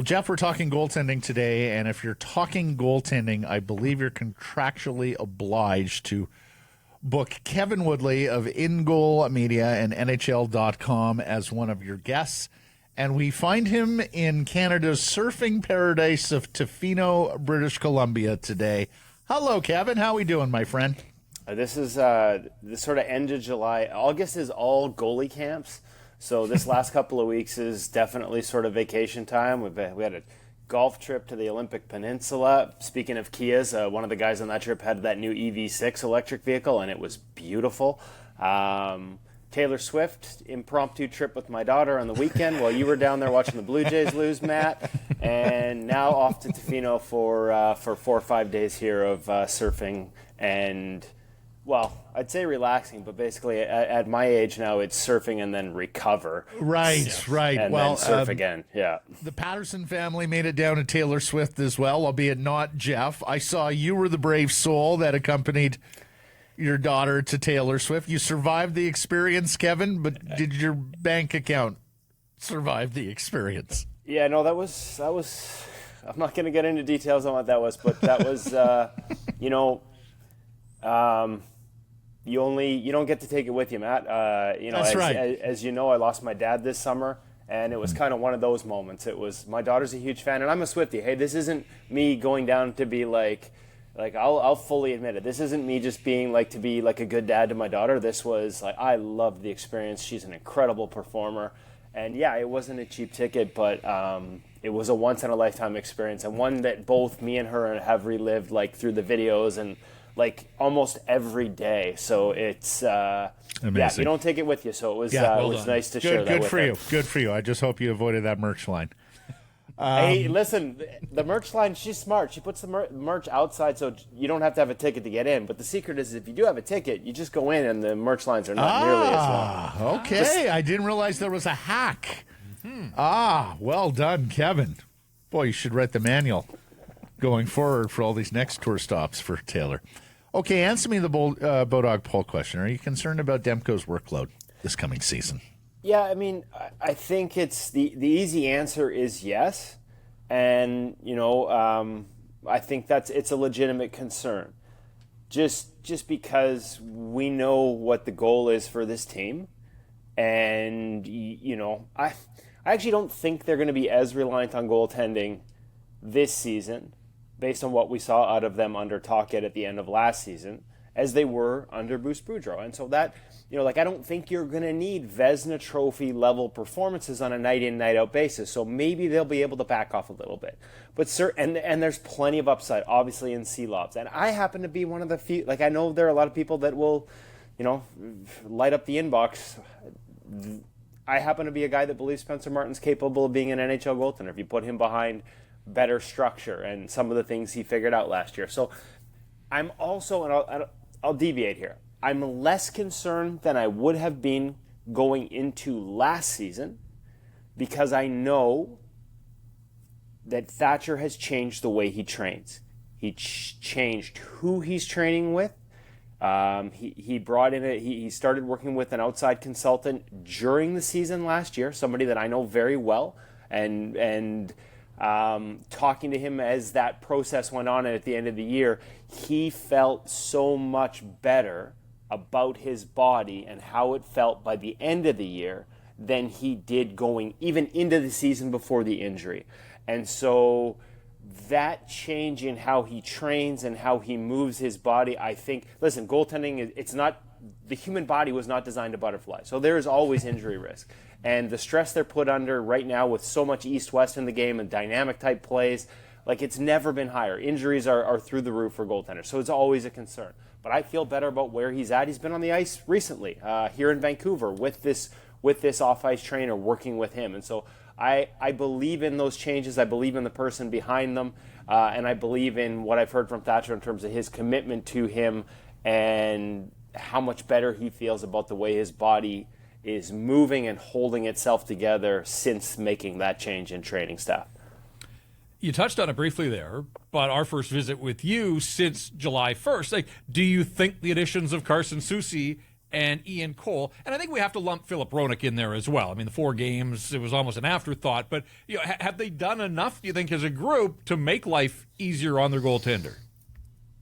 Well, Jeff, we're talking goaltending today, and if you're talking goaltending, I believe you're contractually obliged to book Kevin Woodley of In Goal Media and NHL.com as one of your guests. And we find him in Canada's surfing paradise of Tofino, British Columbia today. Hello, Kevin. How are we doing, my friend? This is the sort of end of July. August is all goalie camps. So this last couple of weeks is definitely sort of vacation time. We had a golf trip to the Olympic Peninsula. Speaking of Kias, one of the guys on that trip had that new EV6 electric vehicle, and it was beautiful. Taylor Swift, impromptu trip with my daughter on the weekend while you were down there watching the Blue Jays lose, Matt. And now off to Tofino for 4 or 5 days here of surfing and, well, I'd say relaxing, but basically at my age now, it's surfing and then recover. Right, right. And then surf again, yeah. The Patterson family made it down to Taylor Swift as well, albeit not Jeff. I saw you were the brave soul that accompanied your daughter to Taylor Swift. You survived the experience, Kevin, but did your bank account survive the experience? Yeah, no, that was. I'm not going to get into details on what that was, but that was, you don't get to take it with you, Matt. That's right. As you know, I lost my dad this summer, and it was kind of one of those moments. It was, my daughter's a huge fan, and I'm a Swiftie. Hey, this isn't me going down to be like I'll fully admit it. This isn't me just being to be like a good dad to my daughter. This was I loved the experience. She's an incredible performer, and yeah, it wasn't a cheap ticket, but it was a once in a lifetime experience, and one that both me and her have relived through the videos and almost every day. So it's amazing. Yeah, you don't take it with you. So it was well it was nice to share that good with for her. you. Good for you. I just hope you avoided that merch line. Hey, listen, the merch line, she's smart. She puts the merch outside so you don't have to have a ticket to get in. But the secret is if you do have a ticket, you just go in and the merch lines are not nearly as long. Okay. I didn't realize there was a hack. Well done, Kevin. Boy, you should write the manual going forward for all these next tour stops for Taylor. Okay, answer me the Bodog poll question. Are you concerned about Demko's workload this coming season? Yeah, I mean, I think it's the easy answer is yes, and I think it's a legitimate concern, just because we know what the goal is for this team, and I actually don't think they're going to be as reliant on goaltending this season, based on what we saw out of them under Tocchet at the end of last season, as they were under Bruce Boudreau. And so that, I don't think you're going to need Vezina Trophy level performances on a night in, night out basis. So maybe they'll be able to back off a little bit. But and there's plenty of upside, obviously, in Silovs. And I happen to be one of the few, I know there are a lot of people that will, light up the inbox. I happen to be a guy that believes Spencer Martin's capable of being an NHL goaltender if you put him behind better structure and some of the things he figured out last year. So I'm also, and I'll deviate here, I'm less concerned than I would have been going into last season because I know that Thatcher has changed the way he trains. He changed who he's training with. He brought in he started working with an outside consultant during the season last year, somebody that I know very well, and talking to him as that process went on, and at the end of the year, he felt so much better about his body and how it felt by the end of the year than he did going even into the season before the injury. And so that change in how he trains and how he moves his body, I think, listen, goaltending, it's not, the human body was not designed to butterfly. So there is always injury risk. And the stress they're put under right now with so much east-west in the game and dynamic type plays, it's never been higher. Injuries are through the roof for goaltenders. So it's always a concern. But I feel better about where he's at. He's been on the ice recently here in Vancouver with this off-ice trainer working with him. And so I believe in those changes. I believe in the person behind them. And I believe in what I've heard from Thatcher in terms of his commitment to him and how much better he feels about the way his body is moving and holding itself together since making that change in training staff. You touched on it briefly there, but our first visit with you since July 1st, do you think the additions of Carson Soucy and Ian Cole. And I think we have to lump Philip Roenick in there as well. I mean, the 4 games, it was almost an afterthought. But have they done enough, do you think, as a group to make life easier on their goaltender?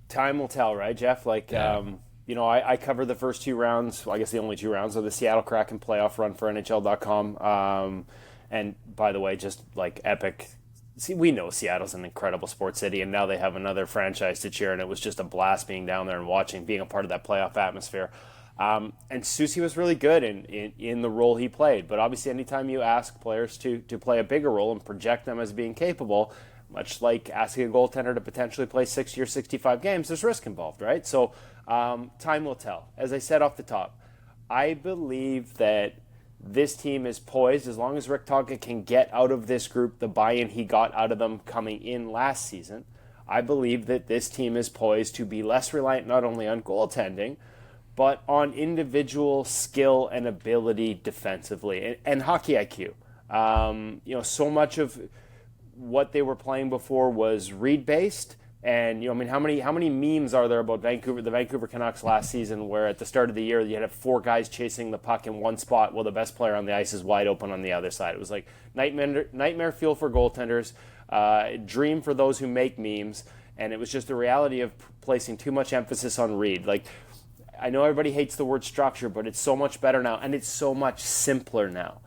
Time will tell, right, Jeff? I covered the first 2 rounds, well, I guess the only 2 rounds of the Seattle Kraken playoff run for NHL.com. And by the way, just like epic. See, we know Seattle's an incredible sports city, and now they have another franchise to cheer, and it was just a blast being down there and watching, being a part of that playoff atmosphere. And Soucy was really good in the role he played. But obviously, anytime you ask players to play a bigger role and project them as being capable, much like asking a goaltender to potentially play 60 or 65 games, there's risk involved, right? So time will tell. As I said off the top, I believe that this team is poised, as long as Rick Tocchet can get out of this group the buy-in he got out of them coming in last season. I believe that this team is poised to be less reliant not only on goaltending, but on individual skill and ability defensively and hockey IQ. So much of what they were playing before was read-based. And how many memes are there about the Vancouver Canucks last season, where at the start of the year you had 4 guys chasing the puck in one spot while the best player on the ice is wide open on the other side? It was like nightmare fuel for goaltenders, dream for those who make memes, and it was just the reality of placing too much emphasis on read. Like, I know everybody hates the word structure, but it's so much better now, and it's so much simpler now.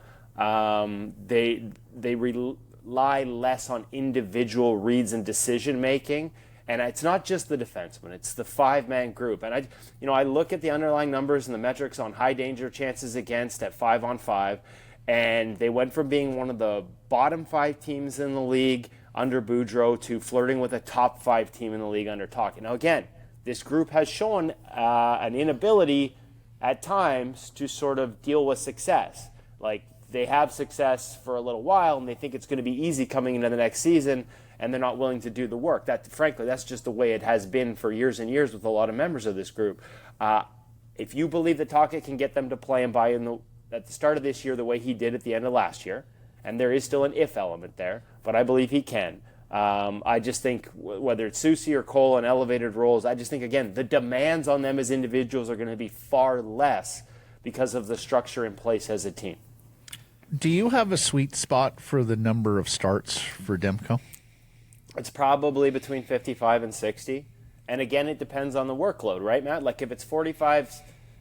They rely less on individual reads and decision making, and it's not just the defenseman, it's the 5-man group. And I look at the underlying numbers and the metrics on high danger chances against at 5-on-5, and they went from being one of the bottom 5 teams in the league under Boudreau to flirting with a top 5 team in the league under Tocchet. Now again, this group has shown an inability at times to sort of deal with success. Like, they have success for a little while, and they think it's going to be easy coming into the next season, and they're not willing to do the work. Frankly, that's just the way it has been for years and years with a lot of members of this group. If you believe that Tocchet can get them to play and buy in at the start of this year the way he did at the end of last year, and there is still an if element there, but I believe he can. I just think whether it's Soucy or Cole in elevated roles, I just think, again, the demands on them as individuals are going to be far less because of the structure in place as a team. Do you have a sweet spot for the number of starts for Demko? It's probably between 55 and 60. And again, it depends on the workload, right, Matt? Like, if it's 45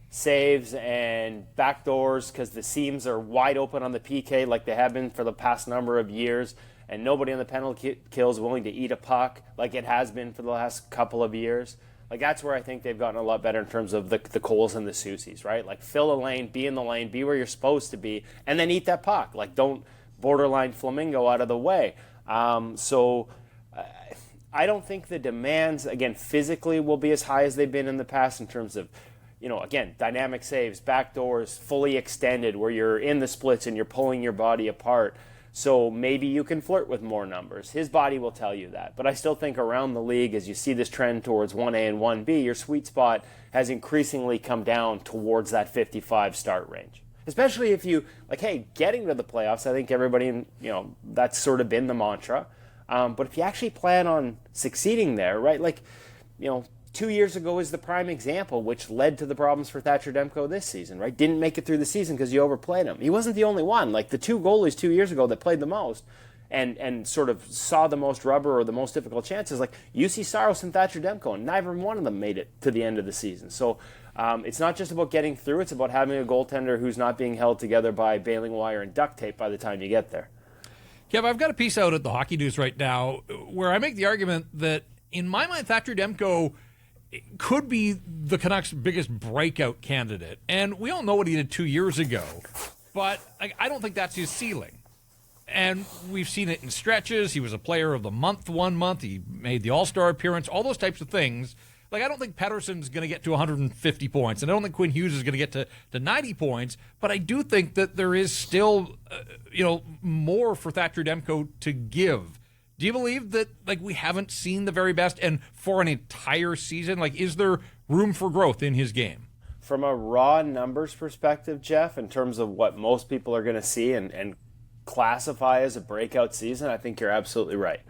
saves and backdoors because the seams are wide open on the PK like they have been for the past number of years, and nobody on the penalty kill is willing to eat a puck like it has been for the last couple of years, like, that's where I think they've gotten a lot better in terms of the Coles and the Soucys, right? Like, fill a lane, be in the lane, be where you're supposed to be, and then eat that puck. Like, don't borderline flamingo out of the way. So I don't think the demands, again, physically will be as high as they've been in the past in terms of, again, dynamic saves, backdoors, fully extended, where you're in the splits and you're pulling your body apart. So maybe you can flirt with more numbers. His body will tell you that. But I still think around the league, as you see this trend towards 1A and 1B, your sweet spot has increasingly come down towards that 55 start range. Especially if you, getting to the playoffs, I think everybody, that's sort of been the mantra. But if you actually plan on succeeding there, right, 2 years ago is the prime example, which led to the problems for Thatcher Demko this season, right? Didn't make it through the season because you overplayed him. He wasn't the only one. Like, the 2 goalies 2 years ago that played the most and sort of saw the most rubber or the most difficult chances, like UC Saros and Thatcher Demko, and neither one of them made it to the end of the season. So it's not just about getting through. It's about having a goaltender who's not being held together by baling wire and duct tape by the time you get there. Kev, I've got a piece out at the Hockey News right now where I make the argument that, in my mind, Thatcher Demko could be the Canucks' biggest breakout candidate. And we all know what he did 2 years ago, but I don't think that's his ceiling. And we've seen it in stretches. He was a player of the month 1 month. He made the All-Star appearance, all those types of things. Like, I don't think Pettersson's going to get to 150 points, and I don't think Quinn Hughes is going to get to 90 points, but I do think that there is still, more for Thatcher Demko to give. Do you believe that, we haven't seen the very best, and for an entire season, is there room for growth in his game? From a raw numbers perspective, Jeff, in terms of what most people are going to see and classify as a breakout season, I think you're absolutely right.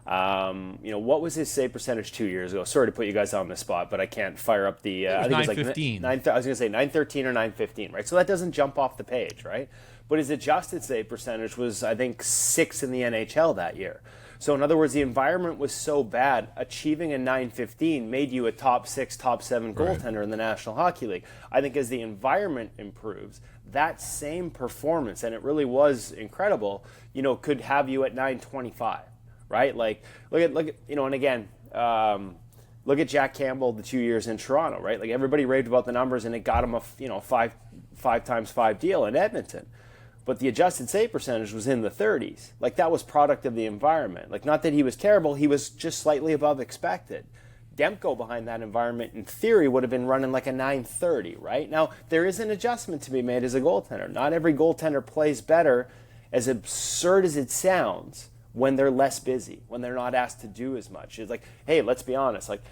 What was his save percentage 2 years ago? Sorry to put you guys on the spot, but I can't fire up the. I think it was like 915. I was going to say 913 or 915, right? So that doesn't jump off the page, right? But his adjusted save percentage was, I think, 6th in the NHL that year. So in other words, the environment was so bad, achieving a 915 made you a top 6, top 7 goaltender in the National Hockey League. I think as the environment improves, that same performance, and it really was incredible, could have you at 925, right? Like, look at and again, look at Jack Campbell the 2 years in Toronto, right? Like everybody raved about the numbers, and it got him a 5x5 deal in Edmonton. But the adjusted save percentage was in the 30s. Like that was product of the environment. Like not that he was terrible, he was just slightly above expected. Demko behind that environment, in theory, would have been running like a 930, right? Now, there is an adjustment to be made as a goaltender. Not every goaltender plays better, as absurd as it sounds, when they're less busy, when they're not asked to do as much. It's like, hey, let's be honest. Like,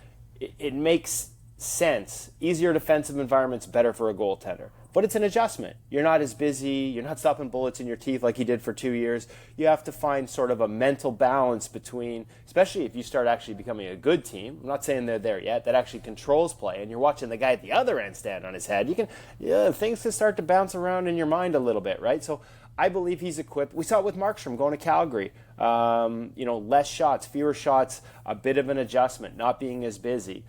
it makes sense. Easier defensive environment's better for a goaltender. But it's an adjustment. You're not as busy. You're not stopping bullets in your teeth like he did for 2 years. You have to find sort of a mental balance between, especially if you start actually becoming a good team. I'm not saying they're there yet. That actually controls play, and you're watching the guy at the other end stand on his head. Things can start to bounce around in your mind a little bit, right? So I believe he's equipped. We saw it with Markstrom going to Calgary. Less shots, fewer shots, a bit of an adjustment, not being as busy.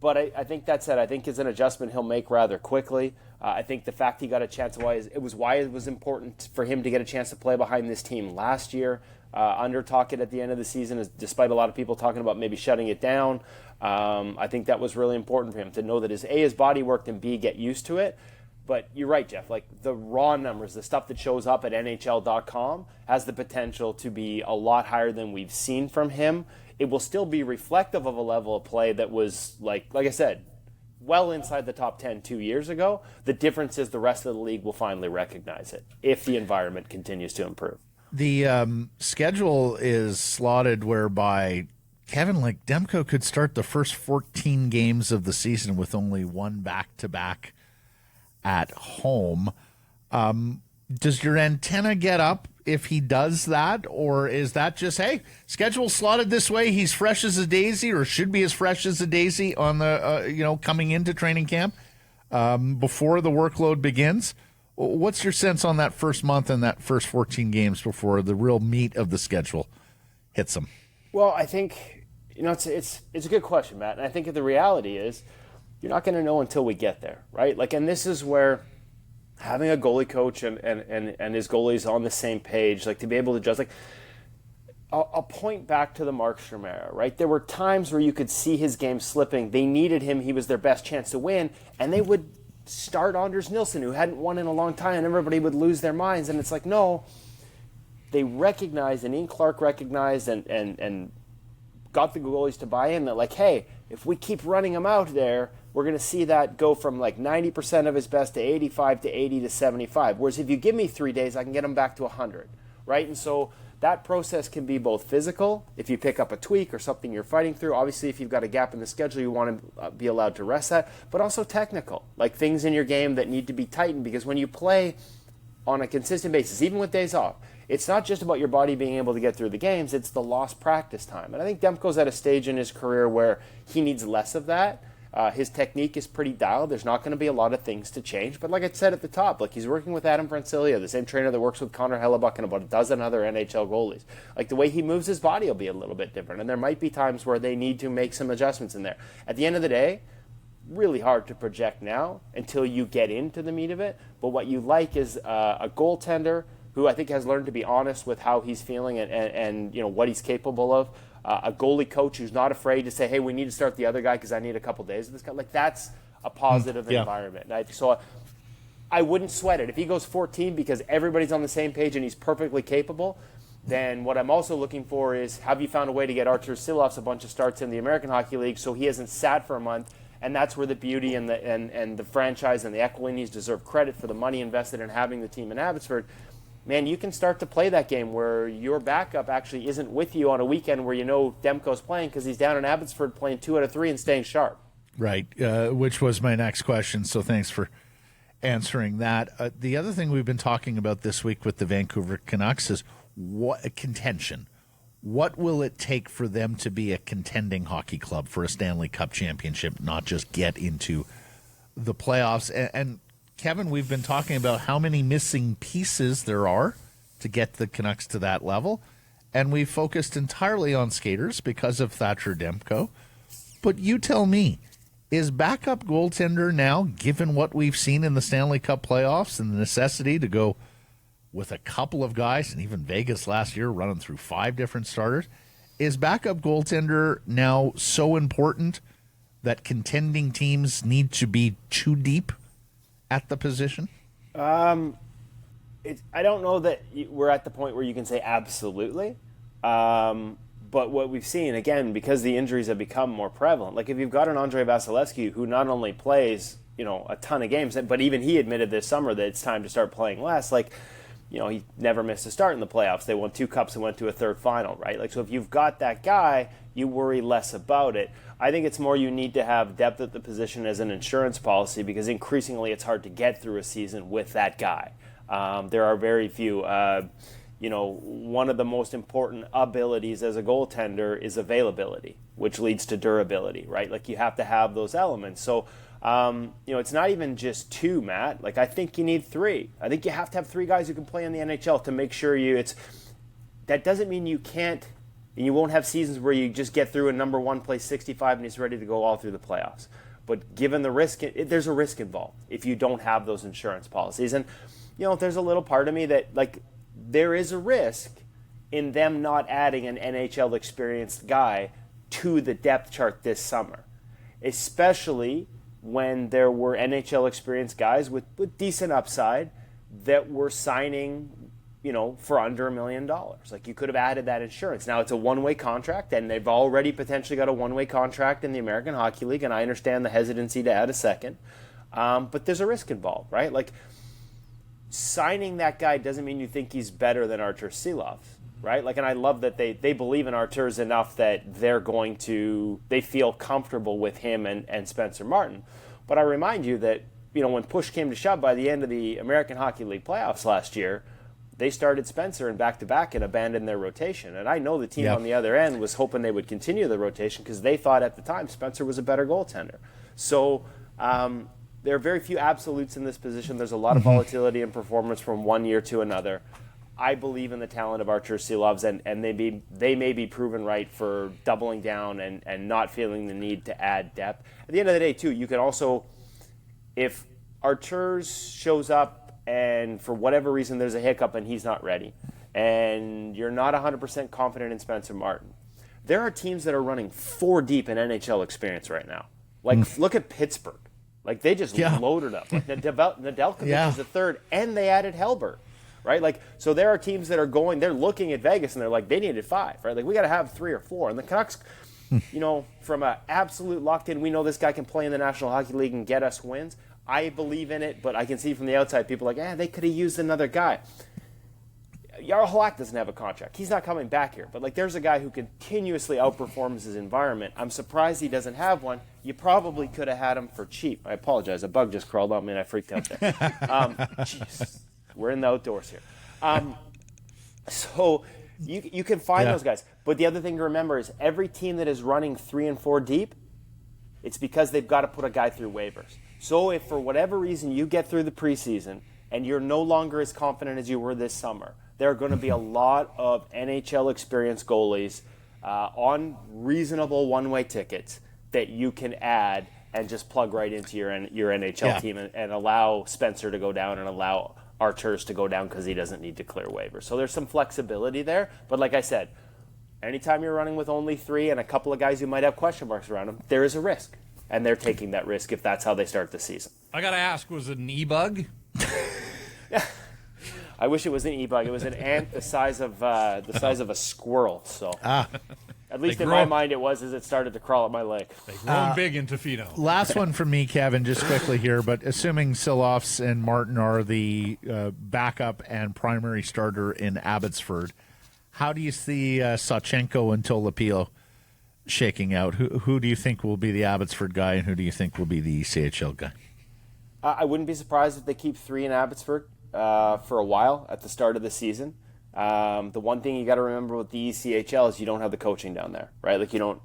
But I think that said, I think it's an adjustment he'll make rather quickly. I think the fact he got a chance, why it was important for him to get a chance to play behind this team last year under Tocchet at the end of the season, despite a lot of people talking about maybe shutting it down. I think that was really important for him to know that his body worked, and B, get used to it. But you're right, Jeff. Like the raw numbers, the stuff that shows up at NHL.com has the potential to be a lot higher than we've seen from him. It will still be reflective of a level of play that was, like I said, well inside the top 10 2 years ago. The difference is the rest of the league will finally recognize it if the environment continues to improve. The schedule is slotted whereby, Kevin, like Demko could start the first 14 games of the season with only one back-to-back at home. Does your antenna get up if he does that, or is that just, hey, schedule slotted this way, he's fresh as a daisy, or should be as fresh as a daisy on the coming into training camp before the workload begins? What's your sense on that first month and that first 14 games before the real meat of the schedule hits them? Well, I think it's a good question, Matt, and I think the reality is you're not going to know until we get there, right? Like, and this is where having a goalie coach and his goalies on the same page, like to be able to judge, like I'll point back to the Markstrom era, right? There were times where you could see his game slipping. They needed him. He was their best chance to win, and they would start Anders Nilsson, who hadn't won in a long time, and everybody would lose their minds. And it's like, no, they recognized, and Ian Clark recognized and got the goalies to buy in that, like, hey, if we keep running him out there, we're going to see that go from like 90% of his best to 85 to 80 to 75. Whereas if you give me 3 days, I can get him back to 100, right? And so that process can be both physical, if you pick up a tweak or something you're fighting through. Obviously, if you've got a gap in the schedule, you want to be allowed to rest that. But also technical, like things in your game that need to be tightened. Because when you play on a consistent basis, even with days off, it's not just about your body being able to get through the games, it's the lost practice time. And I think Demko's at a stage in his career where he needs less of that. His technique is pretty dialed. There's not going to be a lot of things to change. But like I said at the top, like he's working with Adam Francilia, the same trainer that works with Connor Hellebuck and about a dozen other NHL goalies. Like the way he moves his body will be a little bit different. And there might be times where they need to make some adjustments in there. At the end of the day, really hard to project now until you get into the meat of it. But what you like is a goaltender who I think has learned to be honest with how he's feeling and what he's capable of. A goalie coach who's not afraid to say, hey, we need to start the other guy because I need a couple days of this guy. Like, that's a positive environment. So I wouldn't sweat it. If he goes 14 because everybody's on the same page and he's perfectly capable, then what I'm also looking for is, have you found a way to get Arturs Silovs a bunch of starts in the American Hockey League so he hasn't sat for a month? And that's where the beauty and the franchise and the Equilinis deserve credit for the money invested in having the team in Abbotsford. Man, you can start to play that game where your backup actually isn't with you on a weekend where you know Demko's playing because he's down in Abbotsford playing 2 out of 3 and staying sharp. Right, which was my next question, so thanks for answering that. The other thing we've been talking about this week with the Vancouver Canucks is contention. what will it take for them to be a contending hockey club for a Stanley Cup championship, not just get into the playoffs? And Kevin, we've been talking about how many missing pieces there are to get the Canucks to that level, and we've focused entirely on skaters because of Thatcher Demko. But you tell me, is backup goaltender now, given what we've seen in the Stanley Cup playoffs and the necessity to go with a couple of guys, and even Vegas last year running through 5 different starters, is backup goaltender now so important that contending teams need to be too deep at the position? I don't know that we're at the point where you can say absolutely. But what we've seen, again, because the injuries have become more prevalent, like if you've got an Andrei Vasilevsky who not only plays, a ton of games, but even he admitted this summer that it's time to start playing less. He never missed a start in the playoffs. They won 2 cups and went to a third final, right? So if you've got that guy, you worry less about it. I think it's more you need to have depth at the position as an insurance policy, because increasingly it's hard to get through a season with that guy. There are very few. One of the most important abilities as a goaltender is availability, which leads to durability, right? You have to have those elements. So, it's not even just 2, Matt. I think you need 3. I think you have to have 3 guys who can play in the NHL to make sure that doesn't mean you can't, and you won't have seasons where you just get through and number 1 plays 65 and he's ready to go all through the playoffs. But given the risk, there's a risk involved if you don't have those insurance policies. And, there's a little part of me that, there is a risk in them not adding an NHL experienced guy to the depth chart this summer, especially when there were NHL experienced guys with decent upside that were signing, for under $1 million. You could have added that insurance. Now it's a one-way contract, and they've already potentially got a one-way contract in the American Hockey League, and I understand the hesitancy to add a second. But there's a risk involved, right? Signing that guy doesn't mean you think he's better than Arturs Silovs, right? And I love that they believe in Arturs enough that they feel comfortable with him and Spencer Martin. But I remind you that, when push came to shove by the end of the American Hockey League playoffs last year, they started Spencer in back-to-back and abandoned their rotation. And I know the team on the other end was hoping they would continue the rotation because they thought at the time Spencer was a better goaltender. So, there are very few absolutes in this position. There's a lot of volatility in performance from one year to another. I believe in the talent of Arturs Silovs, and they may be proven right for doubling down and not feeling the need to add depth. At the end of the day, too, you can also, if Arturs shows up and for whatever reason there's a hiccup and he's not ready, and you're not 100% confident in Spencer Martin, there are teams that are running 4 deep in NHL experience right now. Look at Pittsburgh. They just loaded up. Nedeljkovic is the third, and they added Hellberg, right? So there are teams that are they're looking at Vegas, and they're they needed 5, right? We got to have 3 or 4. And the Canucks, from an absolute locked-in, we know this guy can play in the National Hockey League and get us wins. I believe in it, but I can see from the outside people they could have used another guy. Jarl Halak doesn't have a contract. He's not coming back here. But there's a guy who continuously outperforms his environment. I'm surprised he doesn't have one. You probably could have had him for cheap. I apologize. A bug just crawled on me and I freaked out there. Jeez. We're in the outdoors here. So you can find those guys. But the other thing to remember is every team that is running 3 and 4 deep, it's because they've got to put a guy through waivers. So if for whatever reason you get through the preseason and you're no longer as confident as you were this summer, there are going to be a lot of NHL experienced goalies on reasonable one-way tickets that you can add and just plug right into your NHL team and allow Spencer to go down and allow Arturs to go down because he doesn't need to clear waivers. So there's some flexibility there. But like I said, anytime you're running with only 3 and a couple of guys who might have question marks around them, there is a risk. And they're taking that risk if that's how they start the season. I got to ask, was it an e-bug? I wish it was an e-bug. It was an ant the size of a squirrel. So at least in my mind it was as it started to crawl at my leg. They grown big in Tofino. Last one from me, Kevin, just quickly here. But assuming Silovs and Martin are the backup and primary starter in Abbotsford, how do you see Sawchenko and Tolopilo shaking out? Who do you think will be the Abbotsford guy, and who do you think will be the CHL guy? I wouldn't be surprised if they keep 3 in Abbotsford for a while at the start of the season. The one thing you got to remember with the ECHL is you don't have the coaching down there, right? Like your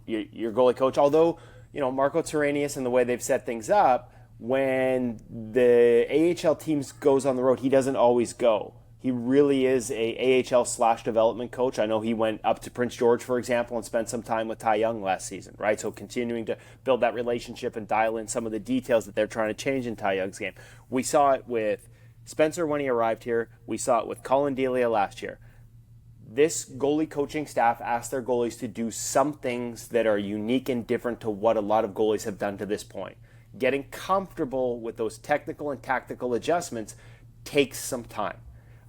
goalie coach, although, Marco Terranius and the way they've set things up, when the AHL teams goes on the road, he doesn't always go. He really is a AHL/development coach. I know he went up to Prince George, for example, and spent some time with Ty Young last season, right? So continuing to build that relationship and dial in some of the details that they're trying to change in Ty Young's game. We saw it with Spencer when he arrived here. We saw it with Colin Delia last year. This goalie coaching staff asked their goalies to do some things that are unique and different to what a lot of goalies have done to this point. Getting comfortable with those technical and tactical adjustments takes some time.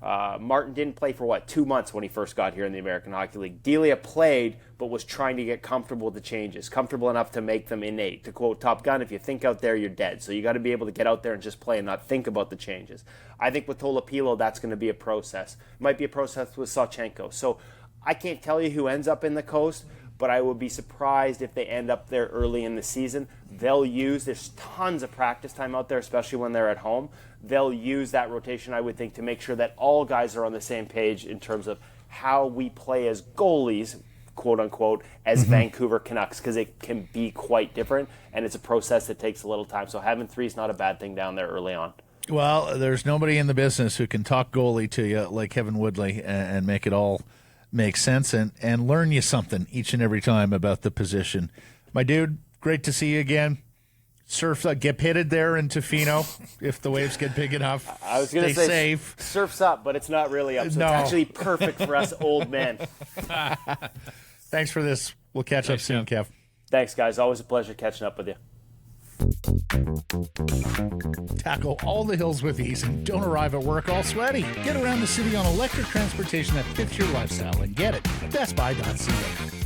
Martin didn't play for 2 months when he first got here in the American Hockey League. Delia played, but was trying to get comfortable with the changes, comfortable enough to make them innate. To quote Top Gun, if you think out there, you're dead. So you got to be able to get out there and just play and not think about the changes. I think with Tolopilo, that's going to be a process. It might be a process with Sawchenko. So I can't tell you who ends up in the Coast, but I would be surprised if they end up there early in the season. There's tons of practice time out there, especially when they're at home. They'll use that rotation, I would think, to make sure that all guys are on the same page in terms of how we play as goalies, quote unquote, as Vancouver Canucks, because it can be quite different, and it's a process that takes a little time. So having three is not a bad thing down there early on. Well, there's nobody in the business who can talk goalie to you like Kevin Woodley and make it all make sense and learn you something each and every time about the position. My dude, great to see you again. Surf, get pitted there in Tofino if the waves get big enough. I was going to say safe. Surf's up, but it's not really up. So No. It's actually perfect for us old men. Thanks for this. We'll catch up soon, Kev. Thanks, guys. Always a pleasure catching up with you. Tackle all the hills with ease and don't arrive at work all sweaty. Get around the city on electric transportation that fits your lifestyle and get it at bestbuy.ca.